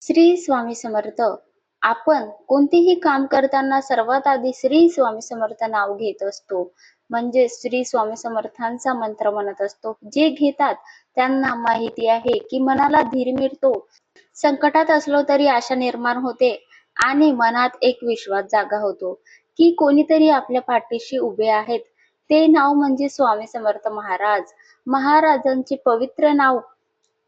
श्री स्वामी समर्थ. आपण कोणतेही काम करताना सर्वात आधी श्री स्वामी समर्थ नाव घेत असतो. म्हणजे श्री स्वामी समर्थांचा मंत्र म्हणत असतो. जे घेतात त्यांना माहिती आहे की मनाला धीर मिळतो. संकटात असलो तरी आशा निर्माण होते आणि मनात एक विश्वास जागा होतो की कोणीतरी आपल्या पाठीशी उभे आहेत. ते नाव म्हणजे स्वामी समर्थ महाराज. महाराजांचे पवित्र नाव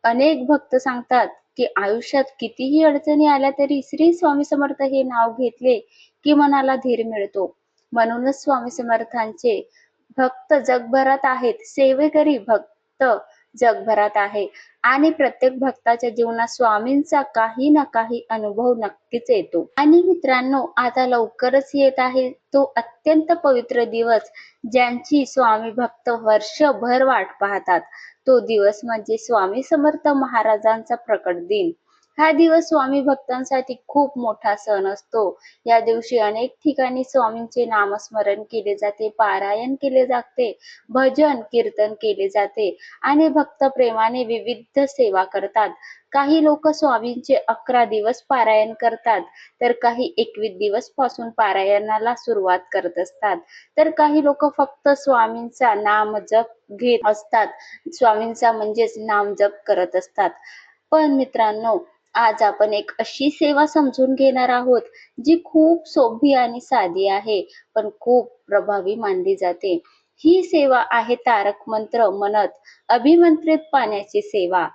अनेक भक्त सांगतात की आयुष्यात कितीही अडचणी आल्या तरी श्री स्वामी समर्थ हे नाव घेतले की मनाला धीर मिळतो. म्हणूनच स्वामी समर्थांचे भक्त जगभरात आहेत. सेवेकरी भक्त जगभरात आहे आणि प्रत्येक भक्ताच्या जीवनात स्वामींचा काही ना काही अनुभव नक्कीच येतो. आणि मित्रांनो, आता लवकरच येत आहे तो अत्यंत पवित्र दिवस, ज्यांची स्वामी भक्त वर्षभर वाट पाहतात. तो दिवस म्हणजे स्वामी समर्थ महाराजांचा प्रकट दिन. हा दिवस स्वामी भक्तांसाठी खूप मोठा सण असतो. या दिवशी अनेक ठिकाणी स्वामींचे नामस्मरण केले जाते, पारायण केले जाते, भजन कीर्तन केले जाते आणि भक्त प्रेमाने विविध सेवा करतात. काही लोक स्वामींचे 11 दिवस पारायण करतात, तर काही 21 दिवस पासून पारायणाला सुरुवात करत असतात, तर काही लोक फक्त स्वामींचा नाम जप घेत असतात. स्वामींचा म्हणजेच नाम जप करत असतात. पण मित्रांनो, आज आपण एक अशी सेवा समजून घेणार आहोत जी खूप सोपी आणि साधी आहे, पण खूप प्रभावी मानली जाते. ही सेवा आहे तारक मंत्र म्हणत अभिमंत्रित पाण्याची सेवा.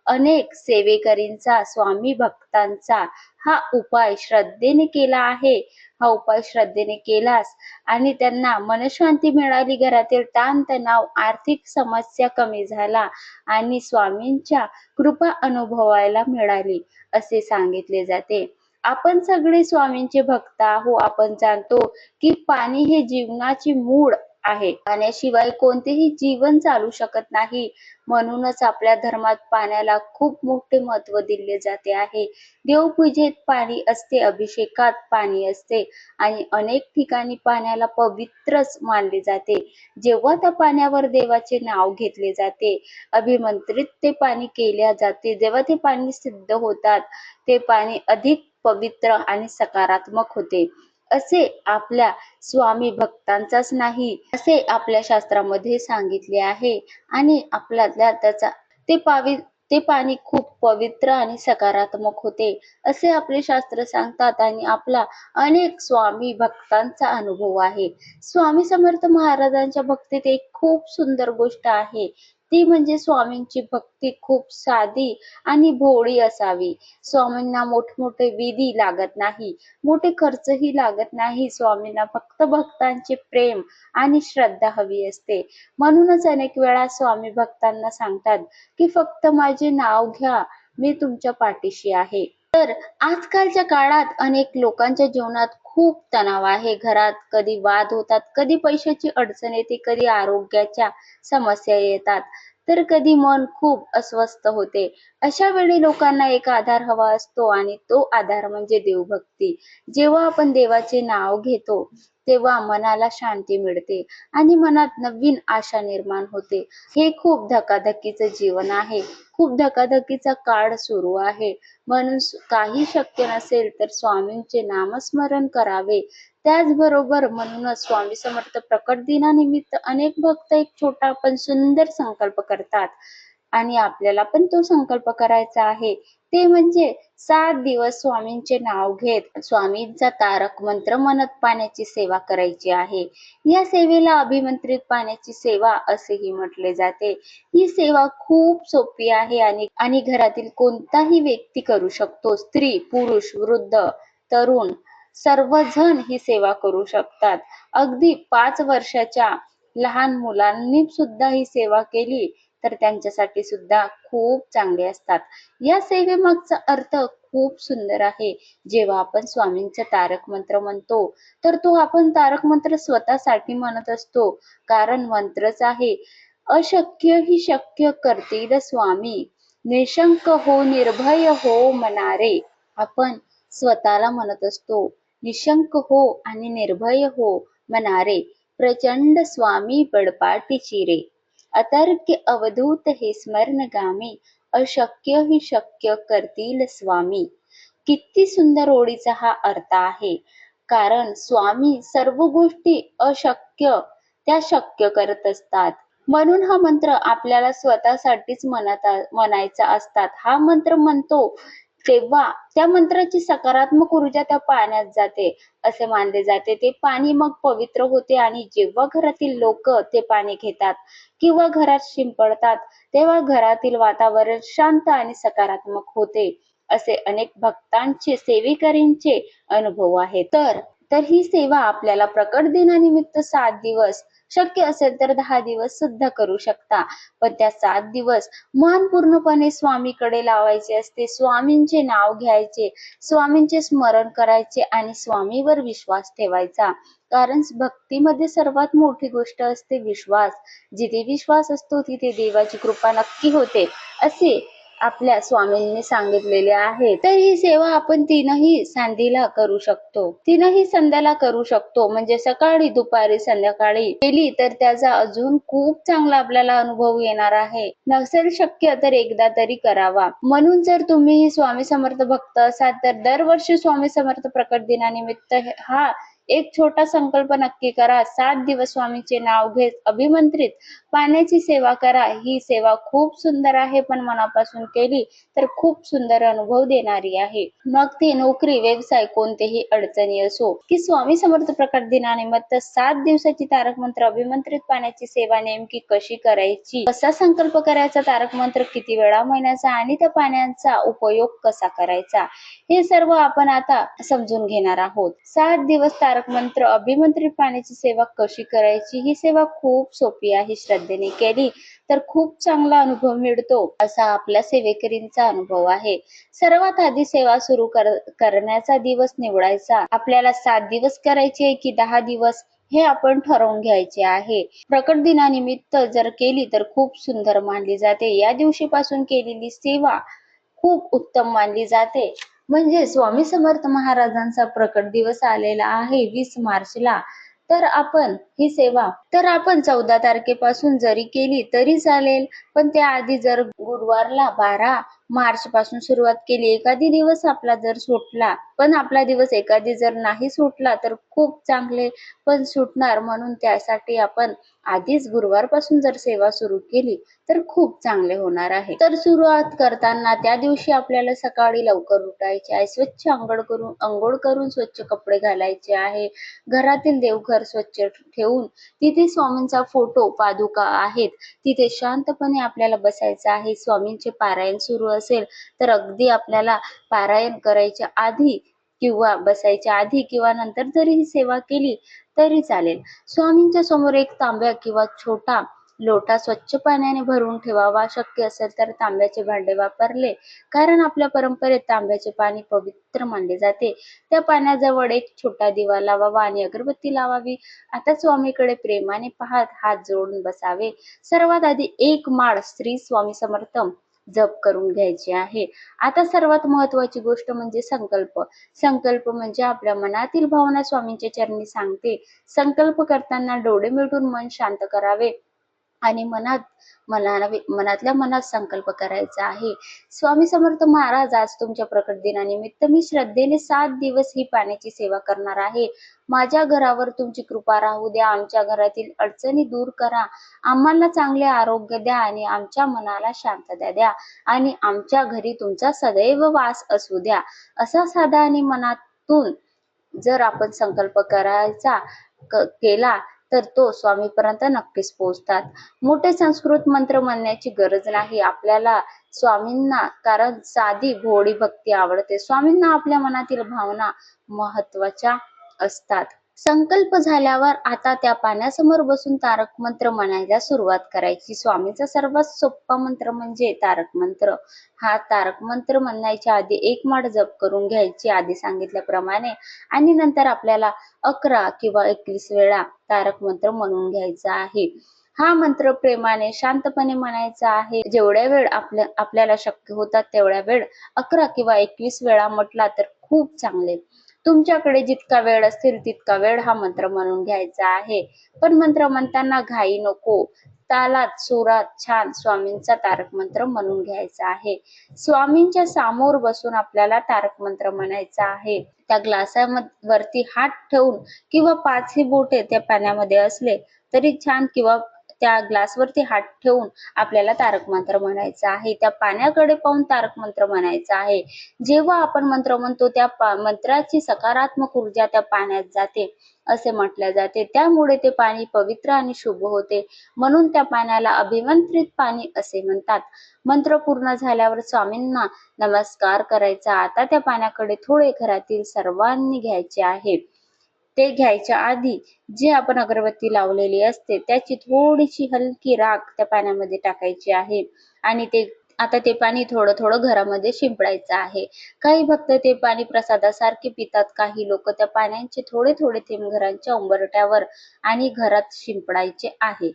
अनेक सेवेकरींचा स्वामी भक्तांचा हा उपाय श्रद्धेने केला आहे. हा उपाय श्रद्धेने केलास आणि त्यांना मनशांती मिळाली, घरातील ताणतणाव, आर्थिक समस्या कमी झाला आणि स्वामींच्या कृपा अनुभवायला मिळाली असे सांगितले जाते. आपण सगळे स्वामींचे भक्त आहोत. आपण जाणतो की पाणी हे जीवनाची मूळ आहे. पाण्याशिवाय कोणतेही जीवन चालू शकत नाही. म्हणूनच आपल्या धर्मात पाण्याला खूप मोठे महत्त्व दिले जाते आहे. देवपूजेत पाणी असते, अभिषेकात पाणी असते आणि अनेक ठिकाणी पाण्याला पवित्रच मानले जाते. जेव्हा त्या पाण्यावर देवाचे नाव घेतले जाते, अभिमंत्रित ते पाणी केले जाते, जेव्हा ते पाणी सिद्ध होतात, ते पाणी अधिक पवित्र आणि सकारात्मक होते. असे आपल्या स्वामी भक्तांचाच नाही, असे आपल्या शास्त्रामध्ये सांगितले आहे आणि आपल्याला त्याचा ते पाणी खूप पवित्र आणि सकारात्मक होते असे आपले शास्त्र सांगतात आणि आपला अनेक स्वामी भक्तांचा अनुभव आहे. स्वामी समर्थ महाराजांच्या भक्तीत एक खूप सुंदर गोष्ट आहे, ती म्हणजे स्वामींची भक्ती खूप साधी आणि भोळी असावी. स्वामींना मोठमोठे विधी लागत नाही, मोठे खर्चही लागत नाही. स्वामींना फक्त भक्तांचे प्रेम आणि श्रद्धा हवी असते. म्हणूनच अनेक वेळा स्वामी भक्तांना सांगतात की फक्त माझे नाव घ्या, मी तुमच्या पाठीशी आहे. तर आजकालच्या काळात अनेक लोकांच्या जीवनात खूप तणाव आहे. घरात कधी वाद होतात, कधी पैशाची अडचण येते, कधी आरोग्याच्या समस्या येतात, तर कधी मन खूप अस्वस्थ होते. अशा वेळी लोकांना एक आधार हवा असतो आणि तो आधार म्हणजे देवभक्ती. जेव्हा आपण देवाचे नाव घेतो तेव्हा मनाला शांती मिळते आणि मनात नवीन आशा निर्माण होते. हे खूप धकाधकीचं जीवन आहे, खूप धकाधकीचा काळ सुरू आहे. म्हणून काही शक्य नसेल तर स्वामींचे नामस्मरण करावे. त्याचबरोबर म्हणूनच स्वामी समर्थ प्रकट दिनानिमित्त अनेक भक्त एक छोटा पण सुंदर संकल्प करतात आणि आपल्याला पण तो संकल्प करायचा आहे. ते म्हणजे 7 दिवस स्वामींचे नाव घेत स्वामींचा तारक मंत्र म्हणत पाण्याची सेवा करायची आहे. या सेवेला अभिमंत्रित पाण्याची सेवा असेही म्हटले जाते. ही सेवा खूप सोपी आहे आणि घरातील कोणताही व्यक्ती करू शकतो. स्त्री, पुरुष, वृद्ध, तरुण सर्वजण ही सेवा करू शकतात. अगदी 5 वर्षाच्या लहान मुलांनी सुद्धा ही सेवा केली तर त्यांच्यासाठी सुद्धा खूप चांगले असतात. या सेवेमागचा अर्थ खूप सुंदर आहे. जेव्हा आपण स्वामींचा तारक मंत्र म्हणतो तर तो आपण तारक मंत्र स्वतःसाठी म्हणत असतो, कारण मंत्रच आहे, अशक्य ही शक्य करतील स्वामी, निशंक हो निर्भय हो मनारे. आपण स्वतःला म्हणत असतो, निशंक हो आणि निर्भय हो मनारे, प्रचंड स्वामी बळपाटी रे, अतर्क्य अवधूत हे स्मरणगामी, अशक्य ही शक्य करतील स्वामी. किती सुंदर ओळीचा हा अर्थ आहे. कारण स्वामी सर्व गोष्टी अशक्य त्या शक्य करत असतात. म्हणून हा मंत्र आपल्याला स्वतःसाठीच म्हणायचा असतात. हा मंत्र म्हणतो तेव्हा त्या मंत्राची सकारात्मक ऊर्जा त्या पाण्यात जाते असे मानले जाते. ते पाणी मग पवित्र होते आणि जेव्हा घरातील लोक ते पाणी घेतात किंवा घरात शिंपडतात तेव्हा घरातील वातावरण शांत आणि सकारात्मक होते. असे अनेक भक्तांचे सेवेकरींचे अनुभव आहेत. तर ही सेवा आपल्याला प्रकट दिनानिमित्त 7 दिवस, शक्य असेल तर 10 दिवस सुद्धा करू शकता. पण त्या 7 दिवस मन पूर्णपणे स्वामीकडे लावायचे असते. स्वामींचे नाव घ्यायचे, स्वामींचे स्मरण करायचे आणि स्वामीवर विश्वास ठेवायचा. कारण भक्तीमध्ये सर्वात मोठी गोष्ट असते विश्वास. जिथे विश्वास असतो तिथे देवाची कृपा नक्की होते असे आपल्या स्वामींनी सांगितलेले आहे. तर ही सेवा आपण तीनही संध्याला करू शकतो. तीनही संध्याला करू शकतो. म्हणजे सकाळी, दुपारी, संध्याकाळी केली तर त्याचा अजून खूप चांगला आपल्याला अनुभव येणार आहे. नसेल शक्य तर एकदा तरी करावा. म्हणून जर तुम्ही स्वामी समर्थ भक्त असाल तर दरवर्षी स्वामी समर्थ प्रकट दिनानिमित्त हा एक छोटा संकल्प नक्की करा. 7 दिवस स्वामींचे नाव घेत अभिमंत्रित पाण्याची सेवा करा. ही सेवा खूप सुंदर आहे, पण मनापासून केली तर खूप सुंदर अनुभव देणारी आहे. मग ती नोकरी, व्यवसाय कोणतेही अडचणी असो की स्वामी समर्थ प्रकट दिनानिमित्त 7 दिवसाची तारक मंत्र अभिमंत्रित पाण्याची सेवा नेमकी कशी करायची, कसा संकल्प करायचा, तारक मंत्र किती वेळा म्हणायचा आणि त्या पाण्याचा उपयोग कसा करायचा, हे सर्व आपण आता समजून घेणार आहोत. 7 दिवस तारक मंत्र अभिमंत्रित पाण्याची सेवा कशी करायची. ही सेवा खूप सोपी आहे. श्रद्धेने केली तर खूप चांगला अनुभव मिळतो असा आपल्या सेवेकरींचा अनुभव आहे. सर्वात आधी सेवा सुरू करण्याचा दिवस निवडायचा. आपल्याला 7 दिवस करायचे की 10 दिवस हे आपण ठरवून घ्यायचे आहे. प्रकट दिनानिमित्त जर केली तर खूप सुंदर मानली जाते. या दिवशीपासून केलेली सेवा खूप उत्तम मानली जाते. म्हणजे स्वामी समर्थ महाराजांचा प्रकट दिवस आलेला आहे 20 मार्चला. तर आपण ही सेवा 14 तारखेपासून जरी केली तरी चालेल. पण त्याआधी जर गुरुवारला 12 मार्च पासून सुरुवात केली, एखादी दिवस आपला जर सुटला, पण आपला दिवस एखादी जर नाही सुटला तर खूप चांगले, पण सुटणार म्हणून त्यासाठी आपण आधीच गुरुवारपासून जर सेवा सुरू केली तर खूप चांगले होणार आहे. तर सुरुवात करताना त्या दिवशी आपल्याला सकाळी लवकर उठायचे आहे. स्वच्छ अंघोळ करून स्वच्छ कपडे घालायचे आहे. घरातील देवघर स्वच्छ ठेवून तिथे स्वामींचा फोटो, पादुका आहेत तिथे शांतपणे आपल्याला बसायचं आहे. स्वामींचे पारायण सुरू असेल तर अगदी आपल्याला पारायण करायच्या आधी किंवा बसायच्या आधी किंवा नंतर जरी ही सेवा केली तरी चालेल. स्वामींच्या समोर एक तांब्या किंवा छोटा लोटा स्वच्छ पाण्याने भरून ठेवावा. शक्य असेल तर तांब्याचे भांडे वापरले, कारण आपल्या परंपरेत तांब्याचे पाणी पवित्र मानले जाते. त्या पाण्याजवळ एक छोटा दिवा लावावा आणि अगरबत्ती लावावी. आता स्वामीकडे प्रेमाने पाहत हात जोडून बसावे. सर्वात आधी एक माळ श्री स्वामी समर्थ जप करून घ्यायची आहे. आता सर्वात महत्वाची गोष्ट म्हणजे संकल्प. संकल्प म्हणजे आपल्या मनातील भावना स्वामींच्या चरणी सांगते. संकल्प करताना डोळे मिटून मन शांत करावे आणि मनातल्या मनात संकल्प करायचा आहे. स्वामी समर्थ महाराज, आज तुमच्या प्रकट दिनानिमित्त मी श्रद्धेने 7 दिवस ही पाण्याची सेवा करणार आहे. माझ्या घरावर तुमची कृपा राहू द्या. आमच्या घरातील अडचणी दूर करा. आम्हाला चांगले आरोग्य द्या आणि आमच्या मनाला शांतता द्या आणि आमच्या घरी तुमचा सदैव वास असू द्या. असा साधा आणि मनातून जर आपण संकल्प करायचा केला तर तो स्वामीपर्यंत नक्कीच पोहोचतात. मोठे संस्कृत मंत्र म्हणण्याची गरज नाही आपल्याला स्वामींना, कारण साधी भोळी भक्ती आवडते. स्वामींना आपल्या मनातील भावना महत्वाच्या असतात. संकल्प झाल्यावर आता त्या पाण्यासमोर बसून तारक मंत्र म्हणायला सुरुवात करायची. स्वामींचा सर्वात सोपा मंत्र म्हणजे तारक मंत्र. हा तारक मंत्र म्हणण्याच्या आधी एक माळ जप करून घ्यायची आधी सांगितल्याप्रमाणे, आणि नंतर आपल्याला 11 किंवा 21 वेळा तारक मंत्र म्हणून घ्यायचा आहे. हा मंत्र प्रेमाने शांतपणे म्हणायचा आहे. जेवढ्या वेळ आपल्याला शक्य होतात तेवढ्या वेळ 11 किंवा 21 वेळा म्हटला तर खूप चांगले. तुमच्याकडे जितका वेळ असेल तितका वेळ हा मंत्र म्हणून घ्यायचा आहे. पण मंत्र म्हणताना घाई नको. तालात सुरात छान स्वामींचा तारक मंत्र म्हणून घ्यायचा आहे. स्वामींच्या समोर बसून आपल्याला तारक मंत्र म्हणायचा आहे. त्या ग्लासावरती हात ठेवून किंवा 5ही बोटे त्या पाण्यामध्ये असले तरी छान, किंवा त्या ग्लासवरती हात ठेवून आपल्याला तारक मंत्र म्हणायचा आहे. त्या पाण्याकडे पाहून तारक मंत्र म्हणायचा आहे. जेव्हा आपण मंत्र म्हणतो त्या मंत्राची सकारात्मक ऊर्जा त्या पाण्यात जाते असे म्हटले जाते. त्यामुळे ते पाणी पवित्र आणि शुभ होते. म्हणून त्या पाण्याला अभिमंत्रित पाणी असे म्हणतात. मंत्र पूर्ण झाल्यावर स्वामींना नमस्कार करायचा. आता त्या पाण्याकडे थोडे घरातील सर्वांनी घ्यायचे आहे. ते घ्यायच्या आधी जे आपण अगरबत्ती लावलेली असते त्याची थोडीशी हलकी राख त्या पाण्यामध्ये टाकायची आहे आणि आता ते पाणी थोडं थोडं घरामध्ये शिंपडायचं आहे. काही भक्त ते पाणी प्रसादासारखे पितात. काही लोक त्या पाण्याचे थोडे थोडे थेंब घरांच्या उंबरठ्यावर आणि घरात शिंपडायचे आहे.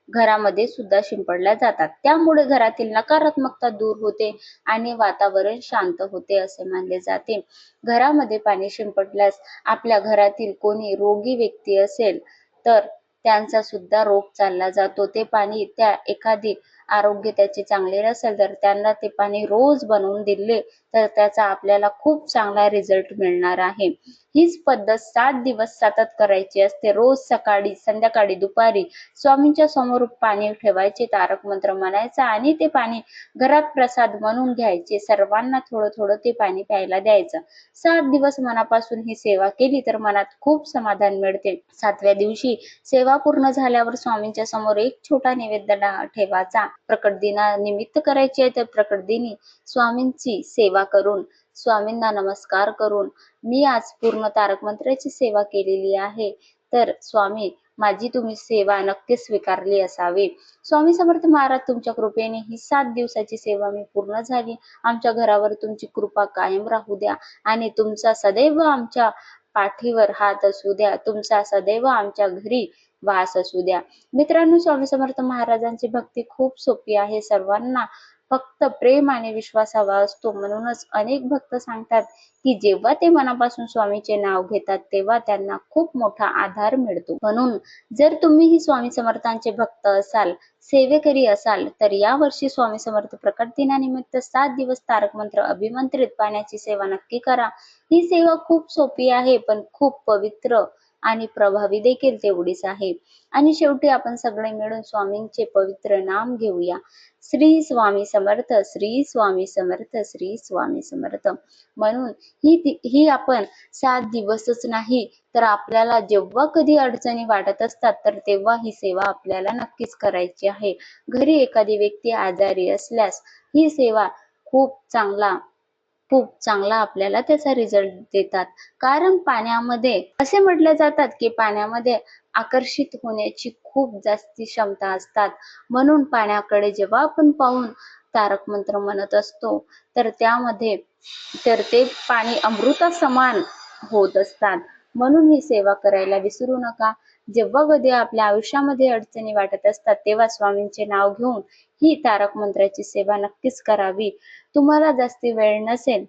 घरामध्ये सुद्धा शिंपडल्या जातात. त्यामुळे घरातील नकारात्मकता दूर होते आणि वातावरण शांत होते असे मानले जाते. घरामध्ये पाणी शिंपडल्यास आपल्या घरातील कोणी रोगी व्यक्ती असेल तर त्यांचा सुद्धा रोग चालला जातो. ते पाणी एखादी आरोग्य त्याचे चांगले नसेल तर त्यांना ते पाणी रोज बनवून दिले तर त्याचा आपल्याला खूप चांगला रिझल्ट मिळणार आहे. हीच पद्धत 7 दिवस सतत करायची असते. रोज सकाळी, संध्याकाळी, दुपारी स्वामींच्या समोर पाणी ठेवायचे, तारक मंत्र म्हणायचा आणि ते पाणी घरात प्रसाद म्हणून घ्यायचे. सर्वांना थोडं थोडं ते पाणी प्यायला द्यायचं. 7 दिवस मनापासून ही सेवा केली तर मनात खूप समाधान मिळते. 7व्या दिवशी सेवा पूर्ण झाल्यावर स्वामींच्या समोर एक छोटा नैवेद्य ठेवायचा. प्रकट दिनानिमित्त करायची आहे तर प्रकट दिनी स्वामींची सेवा करून, स्वामींना नमस्कार करून, मी आज पूर्ण तारक मंत्राची सेवा केलेली आहे तर स्वामी माझी तुम्ही सेवा नक्की स्वीकारली असावी. स्वामी समर्थ महाराज तुमच्या कृपेने ही 7 दिवसाची सेवा मी पूर्ण झाली. आमच्या घरावर तुमची कृपा कायम राहू द्या आणि तुमचा सदैव आमच्या पाठीवर हात असू द्या. तुमचा सदैव आमच्या घरी वास असू द्या. मित्रांनो, स्वामी समर्थ महाराजांची भक्ती खूप सोपी आहे. सर्वांना फक्त प्रेम आणि विश्वास हवा असतो. म्हणूनच अनेक भक्त सांगतात की जेव्हा ते मनापासून स्वामीचे नाव घेतात तेव्हा त्यांना खूप मोठा आधार मिळतो. म्हणून जर तुम्हीही स्वामी समर्थांचे भक्त असाल, सेवेकरी असाल तर या वर्षी स्वामी समर्थ प्रकट दिनानिमित्त 7 दिवस तारक मंत्र अभिमंत्रित पाण्याची सेवा नक्की करा. ही सेवा खूप सोपी आहे पण खूप पवित्र आणि प्रभावी देखील तेवढीच आहे. आणि शेवटी आपण सगळे मिळून स्वामींचे पवित्र नाम घेऊया. श्री स्वामी समर्थ, श्री स्वामी समर्थ, श्री स्वामी समर्थ. म्हणून ही आपण 7 दिवसच नाही तर आपल्याला जेव्हा कधी अडचणी वाटत असतात तर तेव्हा ही सेवा आपल्याला नक्कीच करायची आहे. घरी एखादी व्यक्ती आजारी असल्यास ही सेवा खूप चांगला आपल्याला त्याचा रिझल्ट देतात. कारण पाण्यामध्ये असे म्हटले जातात की पाण्यामध्ये आकर्षित होण्याची खूप जास्ती क्षमता असतात. म्हणून पाण्याकडे जेव्हा आपण पाहून तारक मंत्र म्हणत असतो तर ते पाणी अमृता समान होत असतात. म्हणून ही सेवा करायला विसरू नका. जेव्हा कधी आपल्या आयुष्यामध्ये अडचणी वाटत असतात तेव्हा स्वामींचे नाव घेऊन ही तारक मंत्राची सेवा नक्कीच करावी. तुम्हाला जास्ती वेळ नसेल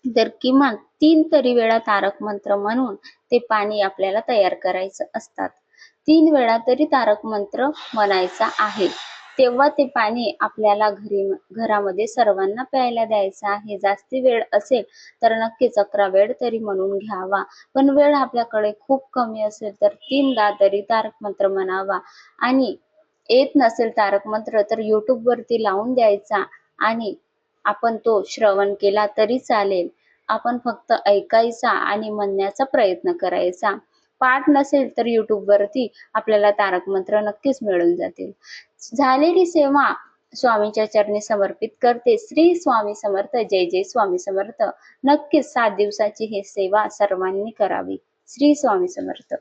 तर किमान 3 तरी वेळा तारक मंत्र म्हणून ते पाणी आपल्याला तयार करायचं असतात. 3 वेळा तरी तारक मंत्र म्हणायचा आहे. तेव्हा ते पाणी आपल्याला घरामध्ये सर्वांना प्यायला द्यायचं आहे. जास्ती वेळ असेल तर नक्कीच 11 वेळ तरी म्हणून घ्यावा. पण वेळ आपल्याकडे खूप कमी असेल तर 3दा तरी तारक मंत्र म्हणावा. आणि येत नसेल तारक मंत्र तर YouTube वरती लावून द्यायचा आणि आपण तो श्रवण केला तरी चालेल. आपण फक्त ऐकायचा आणि म्हणण्याचा प्रयत्न करायचा. पाठ नसेल तर YouTube वरती आपल्याला तारक मंत्र नक्कीच मिळून जातील. झालेली सेवा स्वामींच्या चरणी समर्पित करते. श्री स्वामी समर्थ. जय जय स्वामी समर्थ. नक्कीच 7 दिवसाची ही सेवा सर्वांनी करावी. श्री स्वामी समर्थ.